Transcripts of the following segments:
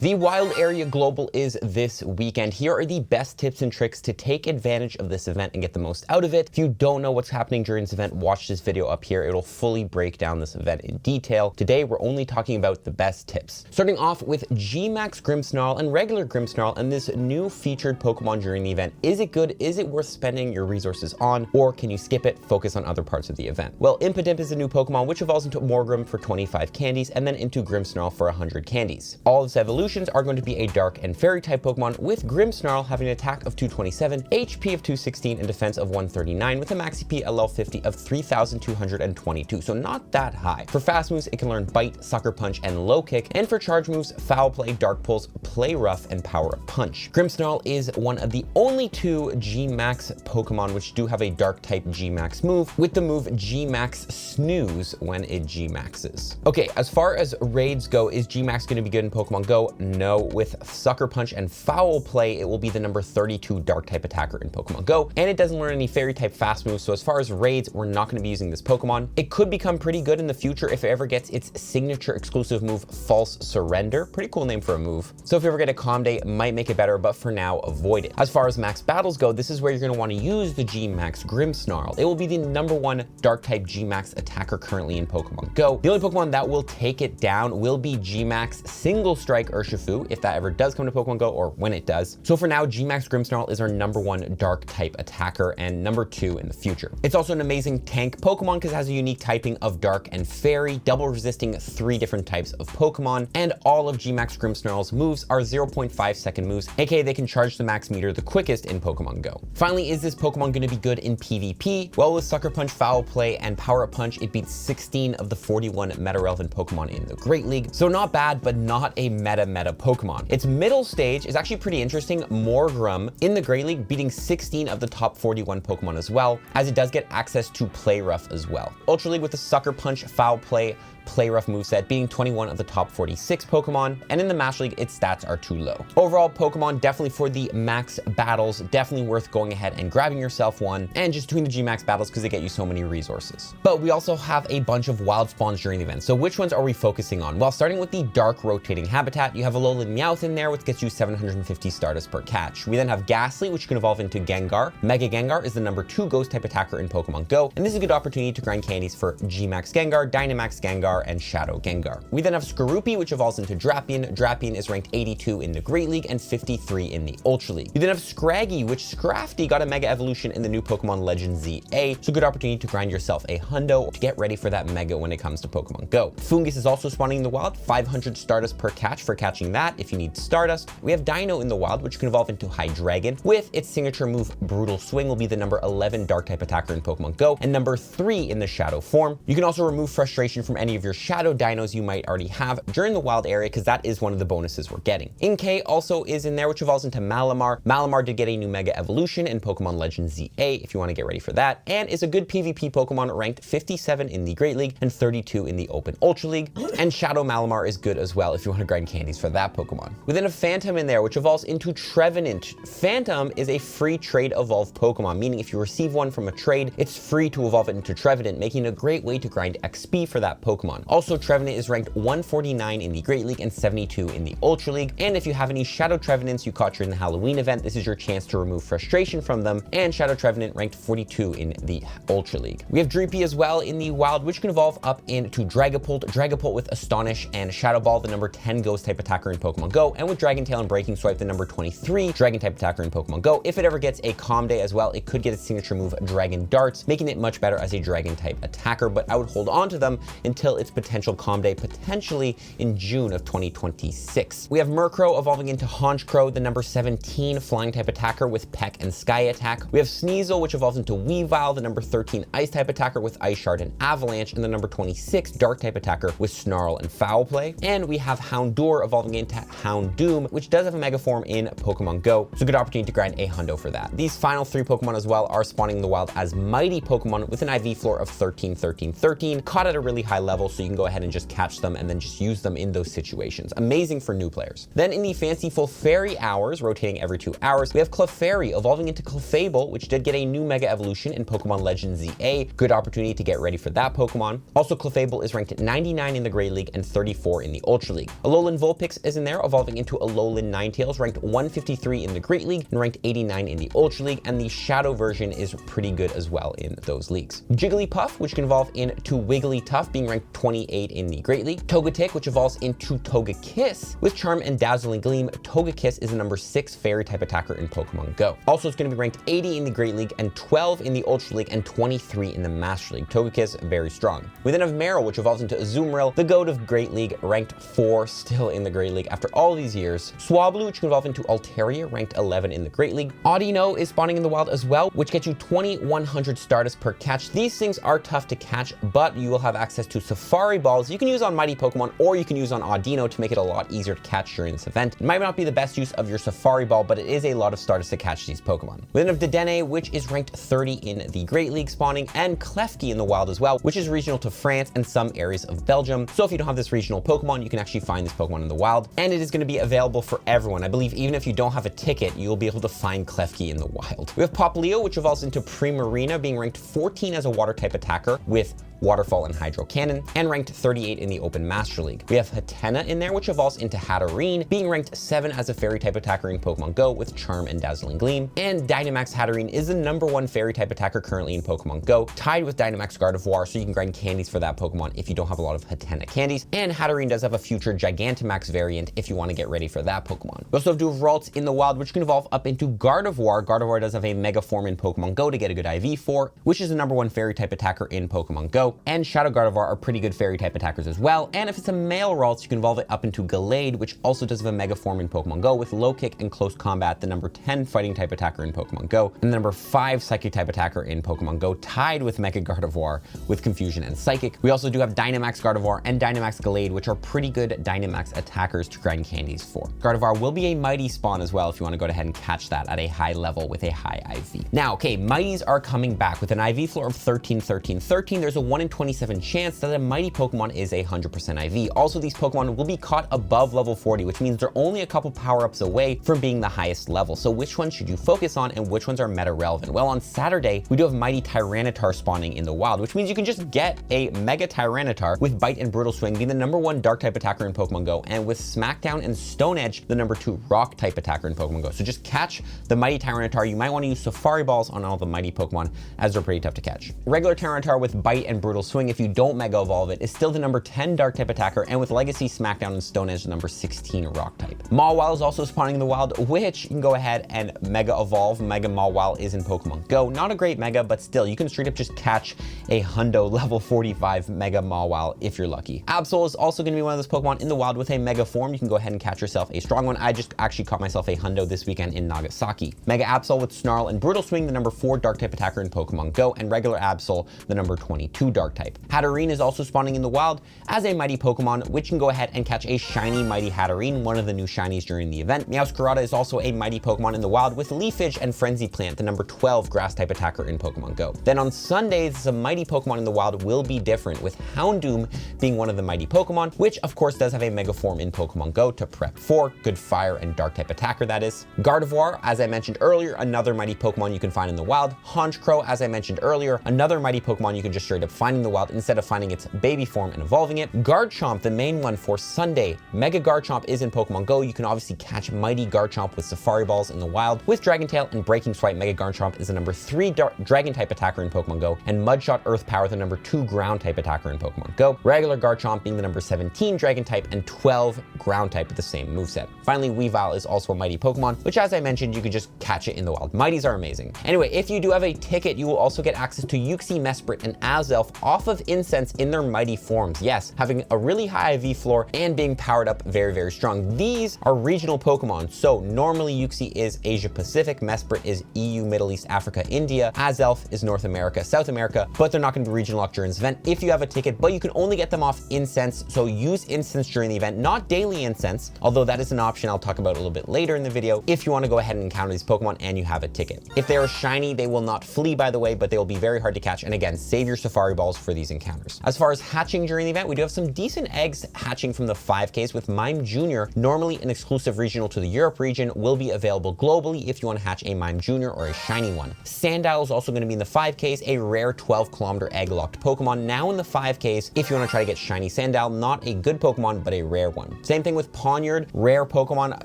The Wild Area Global is this weekend. Here are the best tips and tricks to take advantage of this event and get the most out of it. If you don't know what's happening during this event, watch this video up here. It'll fully break down this event in detail. Today, we're only talking about the best tips. Starting off with G-Max Grimmsnarl and regular Grimmsnarl and this new featured Pokemon during the event. Is it good? Is it worth spending your resources on? Or can you skip it, focus on other parts of the event? Well, Impidimp is a new Pokemon which evolves into Morgrem for 25 candies and then into Grimmsnarl for 100 candies. All of its evolutions are going to be a dark and fairy type Pokemon, with Grimmsnarl having an attack of 227, HP of 216, and defense of 139 with a max CP at level 50 of 3,222, so not that high. For fast moves, it can learn Bite, Sucker Punch, and Low Kick, and for charge moves, Foul Play, Dark Pulse, Play Rough, and Power Up Punch. Grimmsnarl is one of the only two G-Max Pokemon which do have a dark type G-Max move, with the move G-Max Snooze when it G-Maxes. Okay, as far as raids go, is G-Max going to be good in Pokemon Go? No. With Sucker Punch and Foul Play, it will be the number 32 dark type attacker in Pokemon Go, and it doesn't learn any fairy type fast moves, so as far as raids, we're not going to be using this Pokemon. It could become pretty good in the future if it ever gets its signature exclusive move, False Surrender. Pretty cool name for a move. So if you ever get a Calm Day, it might make it better, but for now, avoid it. As far as max battles go, this is where you're going to want to use the G-Max Grimmsnarl. It will be the number 1 dark type G-Max attacker currently in Pokemon Go. The only Pokemon that will take it down will be G-Max Single Strike Urshifu, if that ever does come to Pokemon Go, or when it does. So for now, G-Max Grimmsnarl is our number 1 dark type attacker and number 2 in the future. It's also an amazing tank Pokemon because it has a unique typing of dark and fairy, double resisting 3 different types of Pokemon, and all of G-Max Grimmsnarl's moves are 0.5 second moves, aka they can charge the max meter the quickest in Pokemon Go. Finally, is this Pokemon going to be good in PvP? Well, with Sucker Punch, Foul Play, and Power Up Punch, it beats 16 of the 41 meta-relevant Pokemon in the Great League. So not bad, but not a meta Pokemon. Its middle stage is actually pretty interesting. Morgrem in the Great League beating 16 of the top 41 Pokemon as well, as it does get access to Play Rough as well. Ultra League with the Sucker Punch, Foul Play, Play Rough moveset, beating 21 of the top 46 Pokemon, and in the Master League, its stats are too low. Overall, Pokemon definitely for the max battles, definitely worth going ahead and grabbing yourself one, and just doing the G-Max battles because they get you so many resources. But we also have a bunch of wild spawns during the event, so which ones are we focusing on? Well, starting with the Dark Rotating Habitat, you have a Alolan Meowth in there, which gets you 750 Stardust per catch. We then have Ghastly, which can evolve into Gengar. Mega Gengar is the number 2 Ghost type attacker in Pokemon Go, and this is a good opportunity to grind candies for G-Max Gengar, Dynamax Gengar, and Shadow Gengar. We then have Skorupi, which evolves into Drapion. Drapion is ranked 82 in the Great League and 53 in the Ultra League. You then have Scraggy, which Scrafty got a Mega Evolution in the new Pokemon Legend ZA, so good opportunity to grind yourself a hundo to get ready for that Mega when it comes to Pokemon Go. Fungus is also spawning in the wild, 500 Stardust per catch for catching that if you need Stardust. We have Dino in the wild, which can evolve into Hydreigon. With its signature move, Brutal Swing, will be the number 11 dark type attacker in Pokemon Go and number 3 in the Shadow form. You can also remove Frustration from any of your Shadow Dinos you might already have during the wild area, because that is one of the bonuses we're getting. Inkay also is in there, which evolves into Malamar. Malamar did get a new Mega Evolution in Pokemon Legend ZA if you want to get ready for that, and is a good PvP Pokemon, ranked 57 in the Great League and 32 in the Open Ultra League, and Shadow Malamar is good as well if you want to grind candies for that Pokemon. We then have Phantom in there, which evolves into Trevenant. Phantom is a free trade evolved Pokemon, meaning if you receive one from a trade, it's free to evolve it into Trevenant, making it a great way to grind XP for that Pokemon. Also, Trevenant is ranked 149 in the Great League and 72 in the Ultra League, and if you have any Shadow Trevenants you caught during the Halloween event, this is your chance to remove Frustration from them, and Shadow Trevenant ranked 42 in the Ultra League. We have Dreepy as well in the wild, which can evolve up into Dragapult. Dragapult with Astonish and Shadow Ball, the number 10 Ghost type attacker in Pokemon Go, and with Dragon Tail and Breaking Swipe, the number 23 Dragon type attacker in Pokemon Go. If it ever gets a Calm Day as well, it could get its signature move Dragon Darts, making it much better as a Dragon type attacker, but I would hold on to them until its potential Calm Day, potentially in June of 2026. We have Murkrow evolving into Honchkrow, the number 17 flying type attacker with Peck and Sky Attack. We have Sneasel, which evolves into Weavile, the number 13 ice type attacker with Ice Shard and Avalanche, and the number 26 dark type attacker with Snarl and Foul Play. And we have Houndour evolving into Houndoom, which does have a mega form in Pokemon Go, so good opportunity to grind a hundo for that. These final 3 Pokemon as well are spawning in the wild as mighty Pokemon with an IV floor of 13, 13, 13, caught at a really high level, control, so you can go ahead and just catch them and then just use them in those situations. Amazing for new players. Then in the fanciful fairy hours, rotating every 2 hours, we have Clefairy evolving into Clefable, which did get a new Mega Evolution in Pokemon Legends ZA. Good opportunity to get ready for that Pokemon. Also, Clefable is ranked 99 in the Great League and 34 in the Ultra League. Alolan Vulpix is in there, evolving into Alolan Ninetales, ranked 153 in the Great League and ranked 89 in the Ultra League, and the Shadow version is pretty good as well in those leagues. Jigglypuff, which can evolve into Wigglytuff, being ranked 28 in the Great League. Togetic, which evolves into Togekiss with Charm and Dazzling Gleam. Togekiss is the number 6 fairy type attacker in Pokemon Go. Also, it's going to be ranked 80 in the Great League and 12 in the Ultra League and 23 in the Master League. Togekiss, very strong. We then have Meryl, which evolves into Azumarill, the GOAT of Great League, ranked 4 still in the Great League after all these years. Swablu, which can evolve into Altaria, ranked 11 in the Great League. Audino is spawning in the wild as well, which gets you 2100 Stardust per catch. These things are tough to catch, but you will have access to Safari Balls you can use on Mighty Pokemon, or you can use on Audino to make it a lot easier to catch during this event. It might not be the best use of your Safari Ball, but it is a lot of Stardust to catch these Pokemon. We then have Dedenne, which is ranked 30 in the Great League spawning, and Klefki in the wild as well, which is regional to France and some areas of Belgium. So if you don't have this regional Pokemon, you can actually find this Pokemon in the wild, and it is going to be available for everyone. I believe even if you don't have a ticket, you'll be able to find Klefki in the wild. We have Popplio, which evolves into Primarina, being ranked 14 as a water type attacker with Waterfall and Hydro Cannon, and ranked 38 in the Open Master League. We have Hatena in there, which evolves into Hatterene, being ranked 7 as a fairy type attacker in Pokemon Go with Charm and Dazzling Gleam. And Dynamax Hatterene is the number 1 fairy type attacker currently in Pokemon Go, tied with Dynamax Gardevoir, so you can grind candies for that Pokemon if you don't have a lot of Hatena candies. And Hatterene does have a future Gigantamax variant if you want to get ready for that Pokemon. We also have Duvralt in the wild, which can evolve up into Gardevoir. Gardevoir does have a Mega Form in Pokemon Go to get a good IV for, which is the number 1 fairy type attacker in Pokemon Go. And Shadow Gardevoir are pretty good fairy type attackers as well. And if it's a male Ralts, you can evolve it up into Gallade, which also does have a Mega Form in Pokemon Go with Low Kick and Close Combat, the number 10 fighting type attacker in Pokemon Go, and the number 5 psychic type attacker in Pokemon Go, tied with Mega Gardevoir with Confusion and Psychic. We also do have Dynamax Gardevoir and Dynamax Gallade, which are pretty good Dynamax attackers to grind candies for. Gardevoir will be a Mighty spawn as well if you want to go ahead and catch that at a high level with a high IV. Now, okay, Mighties are coming back with an IV floor of 13, 13, 13. There's a 1 in 27 chance that a Mighty Pokemon is 100% IV. Also, these Pokemon will be caught above level 40, which means they're only a couple power-ups away from being the highest level. So which ones should you focus on and which ones are meta relevant? Well, on Saturday, we do have Mighty Tyranitar spawning in the wild, which means you can just get a Mega Tyranitar with Bite and Brutal Swing, being the number 1 dark type attacker in Pokemon Go, and with Smackdown and Stone Edge, the number 2 rock type attacker in Pokemon Go. So just catch the Mighty Tyranitar. You might want to use Safari Balls on all the Mighty Pokemon, as they're pretty tough to catch. Regular Tyranitar with Bite and Brutal Swing, if you don't Mega Evolve it, is still the number 10 dark type attacker, and with Legacy, Smackdown, and Stone Edge, the number 16 rock type. Mawile is also spawning in the wild, which you can go ahead and Mega Evolve. Mega Mawile is in Pokemon Go. Not a great Mega, but still, you can straight up just catch a hundo level 45 Mega Mawile if you're lucky. Absol is also going to be one of those Pokemon in the wild with a Mega Form. You can go ahead and catch yourself a strong one. I just actually caught myself a hundo this weekend in Nagasaki. Mega Absol with Snarl and Brutal Swing, the number 4 dark type attacker in Pokemon Go, and regular Absol, the number 22 dark type. Hatterene is also spawning in the wild as a Mighty Pokemon, which can go ahead and catch a shiny Mighty Hatterene, one of the new shinies during the event. Meowscarada is also a Mighty Pokemon in the wild with Leafage and Frenzy Plant, the number 12 grass type attacker in Pokemon Go. Then on Sundays, the Mighty Pokemon in the wild will be different, with Houndoom being one of the Mighty Pokemon, which of course does have a Mega Form in Pokemon Go to prep for. Good fire and dark type attacker, that is. Gardevoir, as I mentioned earlier, another Mighty Pokemon you can find in the wild. Honchkrow, as I mentioned earlier, another Mighty Pokemon you can just straight up find in the wild instead of finding its baby form and evolving it. Garchomp, the main one for Sunday. Mega Garchomp is in Pokemon Go. You can obviously catch Mighty Garchomp with Safari Balls in the wild. With Dragon Tail and Breaking Swipe, Mega Garchomp is the number 3 Dragon type attacker in Pokemon Go, and Mudshot Earth Power, the number 2 ground type attacker in Pokemon Go. Regular Garchomp being the number 17 Dragon type and 12 ground type with the same moveset. Finally, Weavile is also a Mighty Pokemon, which, as I mentioned, you can just catch it in the wild. Mighties are amazing. Anyway, if you do have a ticket, you will also get access to Uxie, Mesprit, and Azelf off of Incense in their Mighty forms. Yes, having a really high IV floor and being powered up very, very strong. These are regional Pokemon. So normally Uxie is Asia Pacific, Mesprit is EU, Middle East, Africa, India, Azelf is North America, South America, but they're not going to be regional locked during this event if you have a ticket, but you can only get them off Incense. So use Incense during the event, not daily Incense, although that is an option I'll talk about a little bit later in the video if you want to go ahead and encounter these Pokemon and you have a ticket. If they are shiny, they will not flee, by the way, but they will be very hard to catch. And again, save your Safari balls for these encounters. As far as hatching during the event, we do have some decent eggs hatching from the 5Ks with Mime Jr. Normally an exclusive regional to the Europe region, will be available globally if you want to hatch a Mime Jr. or a shiny one. Sandile is also going to be in the 5Ks, a rare 12-kilometer egg-locked Pokemon now in the 5Ks if you want to try to get shiny Sandile, not a good Pokemon, but a rare one. Same thing with Pawniard, rare Pokemon,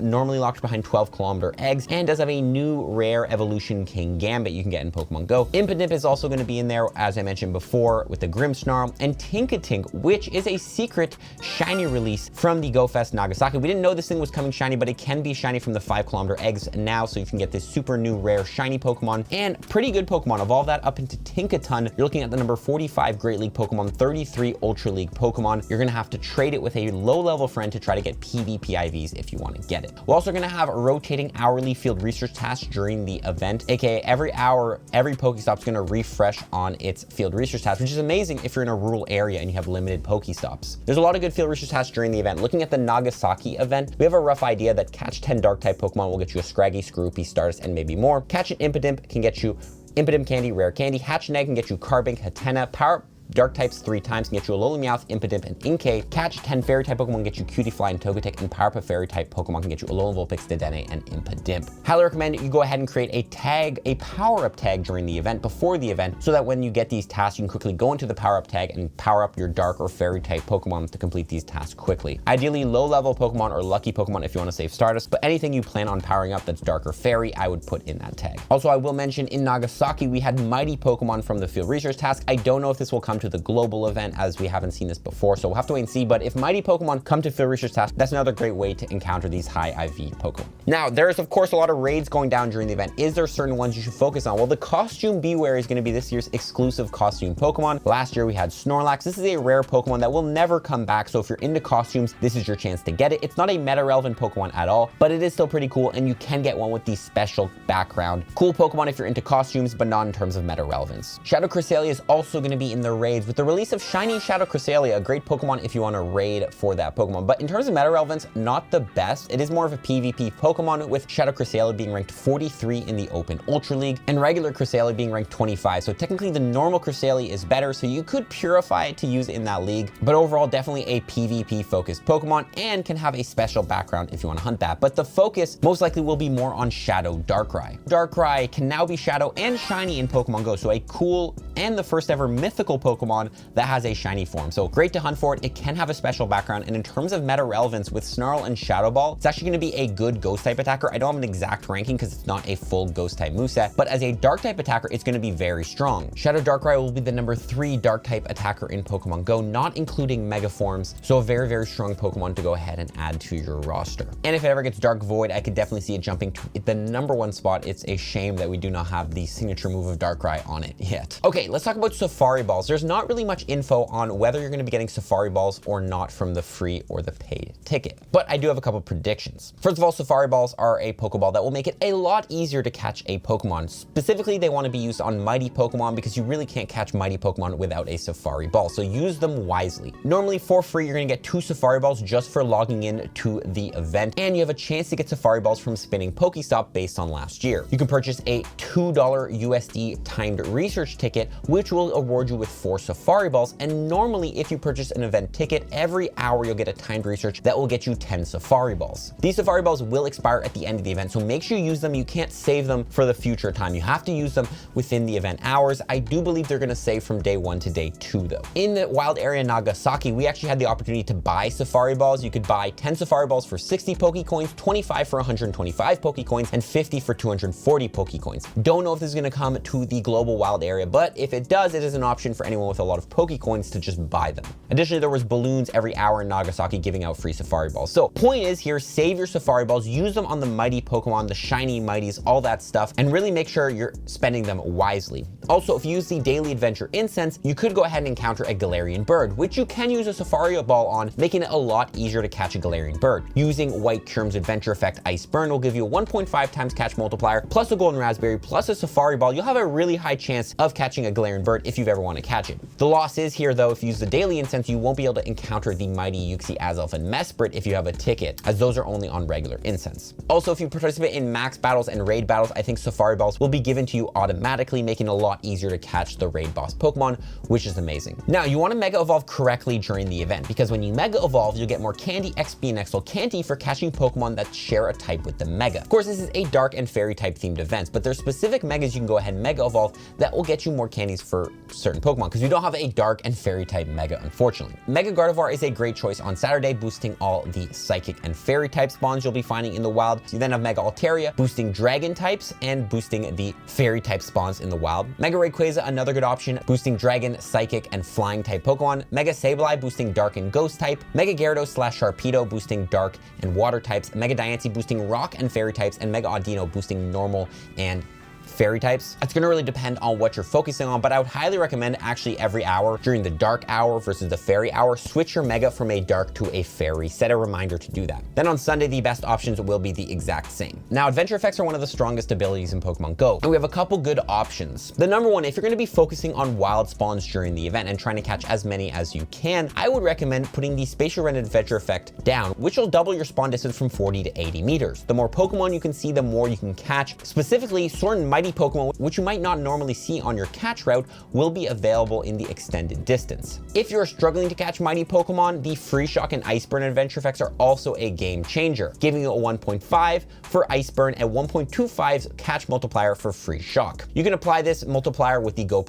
normally locked behind 12-kilometer eggs, and does have a new rare evolution King Gambit you can get in Pokemon Go. Impidimp is also going to be in there, as I mentioned before, with the Grimmsnarl, and Tinkatink, which is a secret shiny release from the Go Fest Nagasaki. We didn't know this thing was coming shiny, but it can be shiny from the 5-kilometer eggs now, so you can get this super new rare shiny Pokemon, and pretty good Pokemon. Evolve that up into Tinkaton. You're looking at the number 45 Great League Pokemon, 33 Ultra League Pokemon. You're going to have to trade it with a low-level friend to try to get PvP IVs if you want to get it. We're also going to have rotating hourly field research tasks during the event, aka every hour, every Pokestop is going to refresh on its field research task, which is amazing if you're in a rural area and you have limited Pokestops. There's a lot of good field research tasks during the event. Looking at the Nagasaki event, we have a rough idea that catch 10 Dark-type Pokemon will get you a Scraggy, Skorupi, Stardust, and maybe more. Catch an Impidimp can get you Impidimp Candy, Rare Candy. Hatch an Egg can get you Carbink, Hatena. Power Dark types 3 times can get you a Lollymeowth, Impidimp, and Inkay. Catch 10 Fairy type Pokemon can get you Cutiefly and Togetic, and Power Up a Fairy type Pokemon can get you Alolan Vulpix, Dedenne, and Impidimp. Highly recommend you go ahead and create a tag, a power up tag during the event, before the event, so that when you get these tasks, you can quickly go into the power up tag and power up your Dark or Fairy type Pokemon to complete these tasks quickly. Ideally, low level Pokemon or lucky Pokemon if you want to save Stardust, but anything you plan on powering up that's Dark or Fairy, I would put in that tag. Also, I will mention in Nagasaki, we had mighty Pokemon from the field research task. I don't know if this will come to the global event, as we haven't seen this before, so we'll have to wait and see. But if mighty Pokemon come to field research task, that's another great way to encounter these high IV Pokemon. Now, there's of course a lot of raids going down during the event. Is there certain ones you should focus on? Well, the Costume Beware is going to be this year's exclusive costume Pokemon. Last year we had Snorlax. This is a rare Pokemon that will never come back, so if you're into costumes, this is your chance to get it. It's not a meta relevant Pokemon at all, but it is still pretty cool, and you can get one with the special background. Cool Pokemon if you're into costumes, but not in terms of meta relevance. Shadow Cresselia is also going to be in the raids with the release of Shiny Shadow Cresselia, a great Pokemon if you want to raid for that Pokemon. But in terms of meta relevance, not the best. It is more of a PvP Pokemon, with Shadow Cresselia being ranked 43 in the Open Ultra League and regular Cresselia being ranked 25. So technically the normal Cresselia is better, so you could purify it to use in that league. But overall, definitely a PvP focused Pokemon, and can have a special background if you want to hunt that. But the focus most likely will be more on Shadow Darkrai. Darkrai can now be Shadow and Shiny in Pokemon Go, so a cool and the first ever mythical Pokemon that has a shiny form. So great to hunt for it. It can have a special background, and in terms of meta relevance with Snarl and Shadow Ball, it's actually going to be a good ghost type attacker. I don't have an exact ranking because it's not a full ghost type moveset, but as a dark type attacker, it's going to be very strong. Shadow Darkrai will be the number 3 dark type attacker in Pokemon Go, not including mega forms, so a very, very strong Pokemon to go ahead and add to your roster. And if it ever gets Dark Void, I could definitely see it jumping to the number 1 spot. It's a shame that we do not have the signature move of Darkrai on it yet. Okay, let's talk about Safari Balls. There's not really much info on whether you're going to be getting Safari Balls or not from the free or the paid ticket, but I do have a couple predictions. First of all, Safari Balls are a Pokeball that will make it a lot easier to catch a Pokemon. Specifically, they want to be used on mighty Pokemon because you really can't catch mighty Pokemon without a Safari Ball, so use them wisely. Normally for free, you're going to get 2 Safari Balls just for logging in to the event, and you have a chance to get Safari Balls from spinning Pokestop based on last year. You can purchase a $2 USD timed research ticket, which will award you with 4 Safari Balls, and normally if you purchase an event ticket, every hour you'll get a timed research that will get you 10 Safari Balls. These Safari Balls will expire at the end of the event, so make sure you use them. You can't save them for the future time. You have to use them within the event hours. I do believe they're going to save from day 1 to day 2 though. In the wild area Nagasaki, we actually had the opportunity to buy Safari Balls. You could buy 10 Safari Balls for 60 Pokecoins, 25 for 125 Pokecoins, and 50 for 240 Pokecoins. Don't know if this is going to come to the global wild area, but if it does, it is an option for anyone with a lot of Pokecoins to just buy them. Additionally, there was balloons every hour in Nagasaki giving out free Safari Balls. So point is here, save your Safari Balls, use them on the mighty Pokemon, the shiny mighties, all that stuff, and really make sure you're spending them wisely. Also, if you use the Daily Adventure Incense, you could go ahead and encounter a Galarian bird, which you can use a Safari Ball on, making it a lot easier to catch a Galarian bird. Using White Curm's Adventure Effect Ice Burn will give you a 1.5 times catch multiplier, plus a Golden Raspberry, plus a Safari Ball. You'll have a really high chance of catching a Galarian bird if you've ever want to catch it. it. The loss is here though, if you use the daily incense, you won't be able to encounter the mighty Uxie, Azelf, and Mesprit if you have a ticket, as those are only on regular incense. Also, if you participate in max battles and raid battles, I think Safari Balls will be given to you automatically, making it a lot easier to catch the raid boss Pokemon, which is amazing. Now, you want to Mega Evolve correctly during the event, because when you Mega Evolve, you'll get more Candy, XP, and Exo Candy for catching Pokemon that share a type with the Mega. Of course, this is a Dark and Fairy type themed event, but there's specific Megas you can go ahead and Mega Evolve that will get you more candies for certain Pokemon, because we don't have a Dark and Fairy type Mega, unfortunately. Mega Gardevoir is a great choice on Saturday, boosting all the Psychic and Fairy type spawns you'll be finding in the wild. You then have Mega Altaria, boosting Dragon types and boosting the Fairy type spawns in the wild. Mega Rayquaza, another good option, boosting Dragon, Psychic, and Flying type Pokemon. Mega Sableye, boosting Dark and Ghost type. Mega Gyarados/Sharpedo, boosting Dark and Water types. Mega Diancie, boosting Rock and Fairy types, and Mega Audino, boosting Normal and Fairy types. It's gonna really depend on what you're focusing on, but I would highly recommend actually every hour during the dark hour versus the fairy hour, switch your Mega from a dark to a fairy. Set a reminder to do that. Then on Sunday, the best options will be the exact same. Now, adventure effects are one of the strongest abilities in Pokemon Go, and we have a couple good options. The number one, if you're gonna be focusing on wild spawns during the event and trying to catch as many as you can, I would recommend putting the spatial rend adventure effect down, which will double your spawn distance from 40 to 80 meters. The more Pokemon you can see, the more you can catch. Specifically, certain mighty Pokemon, which you might not normally see on your catch route, will be available in the extended distance. If you're struggling to catch mighty Pokemon, the Free Shock and Ice Burn adventure effects are also a game changer, giving you a 1.5 for Ice Burn and 1.25 catch multiplier for Free Shock. You can apply this multiplier with the Go++,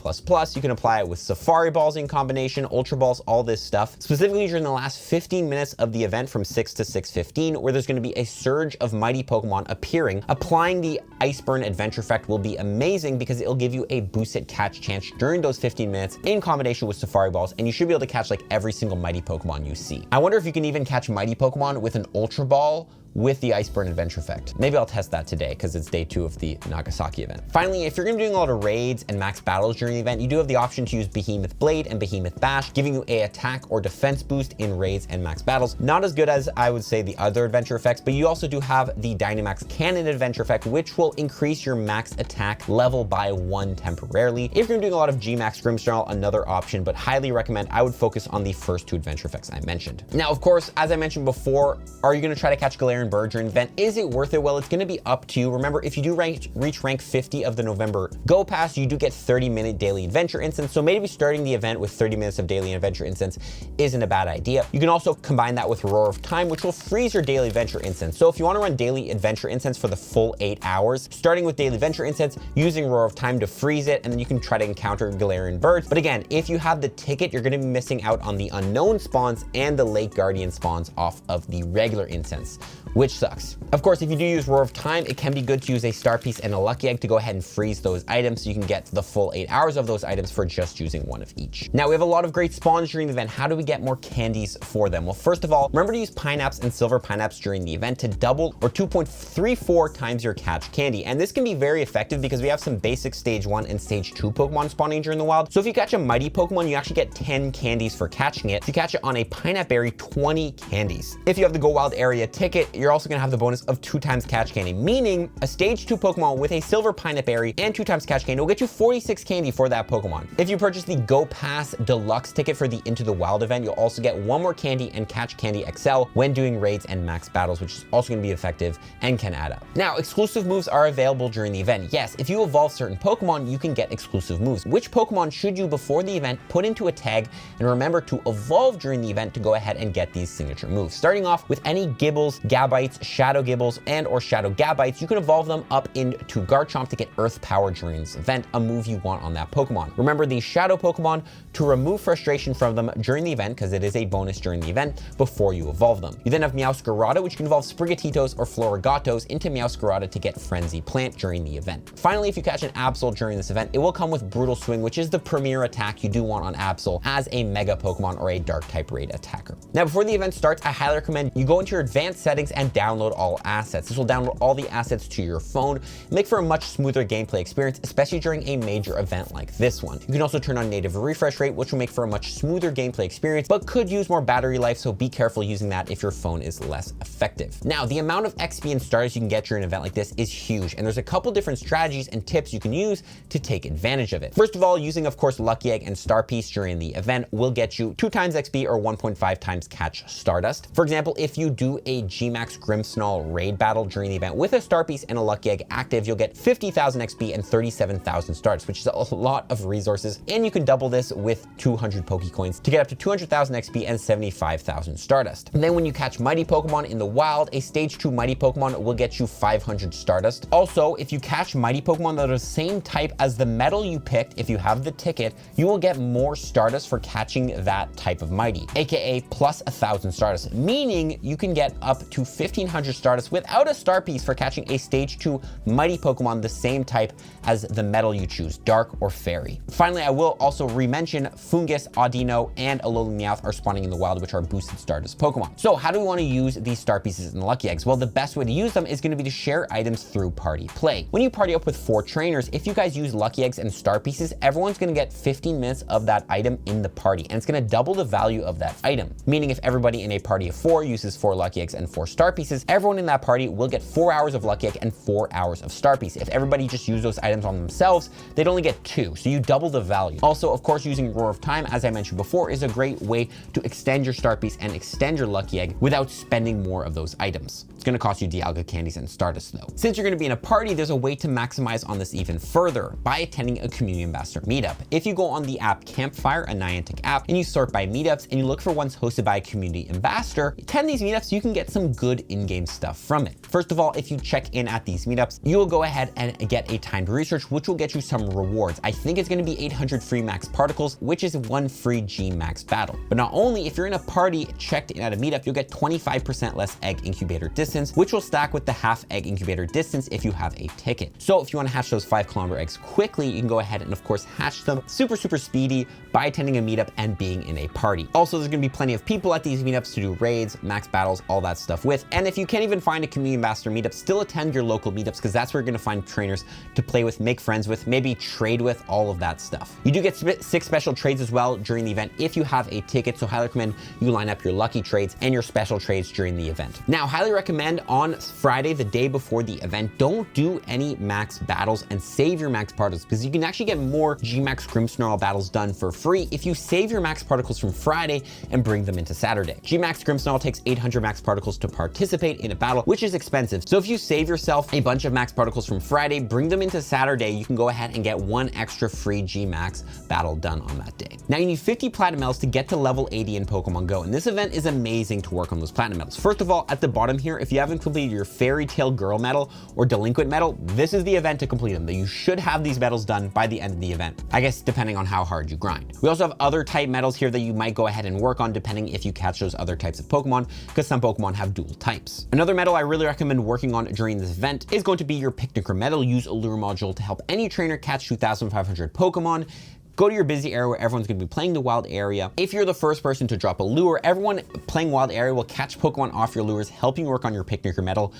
you can apply it with Safari Balls in combination, Ultra Balls, all this stuff, specifically during the last 15 minutes of the event from 6 to 6:15, where there's going to be a surge of mighty Pokemon appearing. Applying the Ice Burn adventure effect will be amazing because it'll give you a boosted catch chance during those 15 minutes in combination with Safari Balls, and you should be able to catch like every single mighty Pokemon you see. I wonder if you can even catch mighty Pokemon with an Ultra Ball with the Ice Burn adventure effect. Maybe I'll test that today because it's day 2 of the Nagasaki event. Finally, if you're gonna be doing a lot of raids and max battles during the event, you do have the option to use Behemoth Blade and Behemoth Bash, giving you a attack or defense boost in raids and max battles. Not as good as I would say the other adventure effects, but you also do have the Dynamax Cannon adventure effect, which will increase your max attack level by 1 temporarily. If you're doing a lot of Gmax Grimmsnarl, another option, but highly recommend I would focus on the first 2 adventure effects I mentioned. Now, of course, as I mentioned before, are you gonna try to catch Galarian Bird during the event? Is it worth it? Well, it's gonna be up to you. Remember, if you do reach rank 50 of the November Go Pass, you do get 30-minute daily adventure instance. So maybe starting the event with 30 minutes of daily adventure instance isn't a bad idea. You can also combine that with Roar of Time, which will freeze your daily adventure instance. So if you want to run daily adventure instance for the full 8 hours, starting with daily adventure instance, using Roar of Time to freeze it, and then you can try to encounter Galarian Birds. But again, if you have the ticket, you're gonna be missing out on the unknown spawns and the Lake Guardian spawns off of the regular instance, which sucks. Of course, if you do use Roar of Time, it can be good to use a Star Piece and a Lucky Egg to go ahead and freeze those items so you can get the full 8 hours of those items for just using 1 of each. Now, we have a lot of great spawns during the event. How do we get more candies for them? Well, first of all, remember to use Pineapps and Silver Pineapps during the event to double or 2.34 times your catch candy. And this can be very effective because we have some basic stage 1 and stage 2 Pokemon spawning during the wild. So if you catch a mighty Pokemon, you actually get 10 candies for catching it. If you catch it on a Pineapple Berry, 20 candies. If you have the Go Wild area ticket, you're also gonna have the bonus of 2 times catch candy, meaning a stage 2 Pokemon with a Silver Pineapple Berry and 2 times catch candy will get you 46 candy for that Pokemon. If you purchase the Go Pass Deluxe ticket for the Into the Wild event, you'll also get 1 more candy and Catch Candy XL when doing raids and max battles, which is also gonna be effective and can add up. Now, exclusive moves are available during the event. Yes, if you evolve certain Pokemon, you can get exclusive moves. Which Pokemon should you, before the event, put into a tag, and remember to evolve during the event to go ahead and get these signature moves. Starting off with any Gibbles, Gabites, Shadow Gibbles, and or Shadow Gabites, you can evolve them up into Garchomp to get Earth Power during this event, a move you want on that Pokemon. Remember the Shadow Pokemon to remove frustration from them during the event, because it is a bonus during the event before you evolve them. You then have Meowscarada, which can evolve Sprigatitos or Florigatos into Meowscarada to get Frenzy Plant during the event. Finally, if you catch an Absol during this event, it will come with Brutal Swing, which is the premier attack you do want on Absol as a Mega Pokemon or a Dark type raid attacker. Now, before the event starts, I highly recommend you go into your advanced settings and and download all assets. This will download all the assets to your phone and make for a much smoother gameplay experience, especially during a major event like this one. You can also turn on native refresh rate, which will make for a much smoother gameplay experience, but could use more battery life, so be careful using that if your phone is less effective. Now, the amount of XP and stardust you can get during an event like this is huge, and there's a couple different strategies and tips you can use to take advantage of it. First of all, using, of course, Lucky Egg and Star Piece during the event will get you 2 times XP or 1.5 times catch stardust. For example, if you do a Gmax Grimmsnarl raid battle during the event with a Star Piece and a Lucky Egg active, you'll get 50,000 XP and 37,000 stardust, which is a lot of resources, and you can double this with 200 Pokecoins to get up to 200,000 XP and 75,000 stardust. And then when you catch Mighty Pokemon in the wild, a stage 2 Mighty Pokemon will get you 500 stardust. Also, if you catch Mighty Pokemon that are the same type as the medal you picked, if you have the ticket, you will get more stardust for catching that type of Mighty, aka plus 1,000 stardust, meaning you can get up to 1,500 stardust without a Star Piece for catching a stage 2 Mighty Pokemon the same type as the medal you choose, Dark or Fairy. Finally, I will also re-mention Fungus, Audino, and Alolan Meowth are spawning in the wild, which are boosted stardust Pokemon. So how do we want to use these Star Pieces and Lucky Eggs? Well, the best way to use them is going to be to share items through party play. When you party up with 4 trainers, if you guys use Lucky Eggs and Star Pieces, everyone's going to get 15 minutes of that item in the party, and it's going to double the value of that item. Meaning if everybody in a party of 4 uses 4 Lucky Eggs and 4 Star Pieces, everyone in that party will get 4 hours of Lucky Egg and 4 hours of Star Piece. If everybody just used those items on themselves, they'd only get 2, so you double the value. Also, of course, using Roar of Time, as I mentioned before, is a great way to extend your Star Piece and extend your Lucky Egg without spending more of those items. It's going to cost you Dialga candies and Stardust though. Since you're going to be in a party, there's a way to maximize on this even further by attending a community ambassador meetup. If you go on the app Campfire, a Niantic app, and you sort by meetups and you look for ones hosted by a community ambassador, attend these meetups, you can get some good in-game stuff from it. First of all, if you check in at these meetups, you will go ahead and get a timed research, which will get you some rewards. I think it's going to be 800 free max particles, which is 1 free G max battle. But not only, if you're in a party checked in at a meetup, you'll get 25% less egg incubator distance, which will stack with the half egg incubator distance if you have a ticket. So if you want to hatch those 5-kilometer eggs quickly, you can go ahead and of course hatch them super speedy by attending a meetup and being in a party. Also, there's going to be plenty of people at these meetups to do raids, max battles, all that stuff with. And if you can't even find a community ambassador meetup, still attend your local meetups, because that's where you're going to find trainers to play with, make friends with, maybe trade with, all of that stuff. You do get 6 special trades as well during the event if you have a ticket, so highly recommend you line up your lucky trades and your special trades during the event. Now, highly recommend on Friday, the day before the event, don't do any max battles and save your max particles, because you can actually get more Gmax Grimmsnarl battles done for free if you save your max particles from Friday and bring them into Saturday. Gmax Grimmsnarl takes 800 max particles to participate in a battle, which is expensive. So if you save yourself a bunch of max particles from Friday, bring them into Saturday, you can go ahead and get 1 extra free Gmax battle done on that day. Now you need 50 platinum medals to get to level 80 in Pokemon Go, and this event is amazing to work on those platinum medals. First of all, at the bottom here, if you haven't completed your Fairy Tail Girl medal or Delinquent medal, this is the event to complete them. You should have these medals done by the end of the event, I guess depending on how hard you grind. We also have other type medals here that you might go ahead and work on depending if you catch those other types of Pokemon, because some Pokemon have dual types. Another medal I really recommend working on during this event is going to be your Picnicker medal. Use a lure module to help any trainer catch 2,500 Pokemon. Go to your busy area where everyone's going to be playing the wild area. If you're the first person to drop a lure, everyone playing wild area will catch Pokemon off your lures, helping work on your Picnicker medal.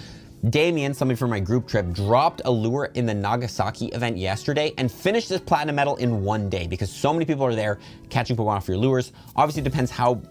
Damien, somebody from my group trip, dropped a lure in the Nagasaki event yesterday and finished this platinum medal in 1 day because so many people are there catching Pokemon off your lures. Obviously, it depends how,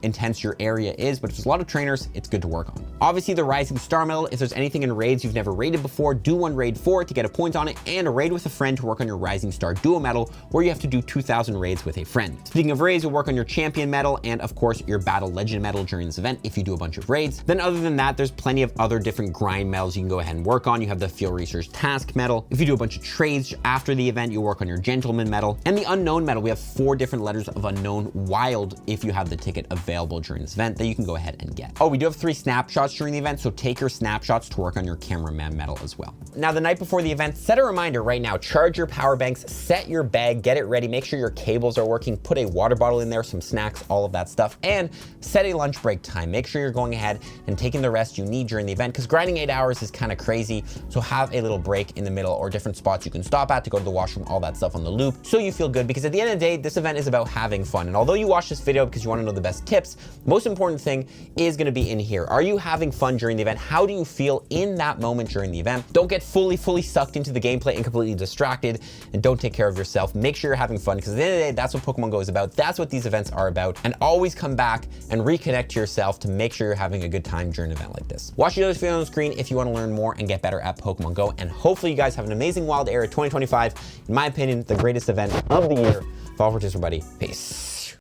intense your area is, but if there's a lot of trainers, it's good to work on. Obviously, the Rising Star medal, if there's anything in raids you've never raided before, do 1 raid for it to get a point on it, and a raid with a friend to work on your Rising Star Duo medal, where you have to do 2,000 raids with a friend. Speaking of raids, you'll work on your Champion medal and, of course, your Battle Legend medal during this event if you do a bunch of raids. Then other than that, there's plenty of other different grind medals you can go ahead and work on. You have the Field Research Task medal. If you do a bunch of trades after the event, you'll work on your Gentleman medal. And the Unknown medal, we have 4 different letters of Unknown Wild if you have the ticket available during this event that you can go ahead and get. Oh, we do have 3 snapshots during the event, so take your snapshots to work on your Cameraman medal as well. Now, the night before the event, set a reminder right now, charge your power banks, set your bag, get it ready, make sure your cables are working, put a water bottle in there, some snacks, all of that stuff, and set a lunch break time. Make sure you're going ahead and taking the rest you need during the event, because grinding Playing 8 hours is kind of crazy, so have a little break in the middle or different spots you can stop at to go to the washroom, all that stuff on the loop, so you feel good, because at the end of the day, this event is about having fun. And although you watch this video because you want to know the best tips, the most important thing is going to be in here. Are you having fun during the event? How do you feel in that moment during the event? Don't get fully sucked into the gameplay and completely distracted, and don't take care of yourself. Make sure you're having fun, because at the end of the day, that's what Pokemon Go is about. That's what these events are about. And always come back and reconnect to yourself to make sure you're having a good time during an event like this. Watch the other video on the screen if you want to learn more and get better at Pokemon Go. And hopefully you guys have an amazing Wild Area 2025. In my opinion, the greatest event of the year. Follow for tips, everybody. Peace.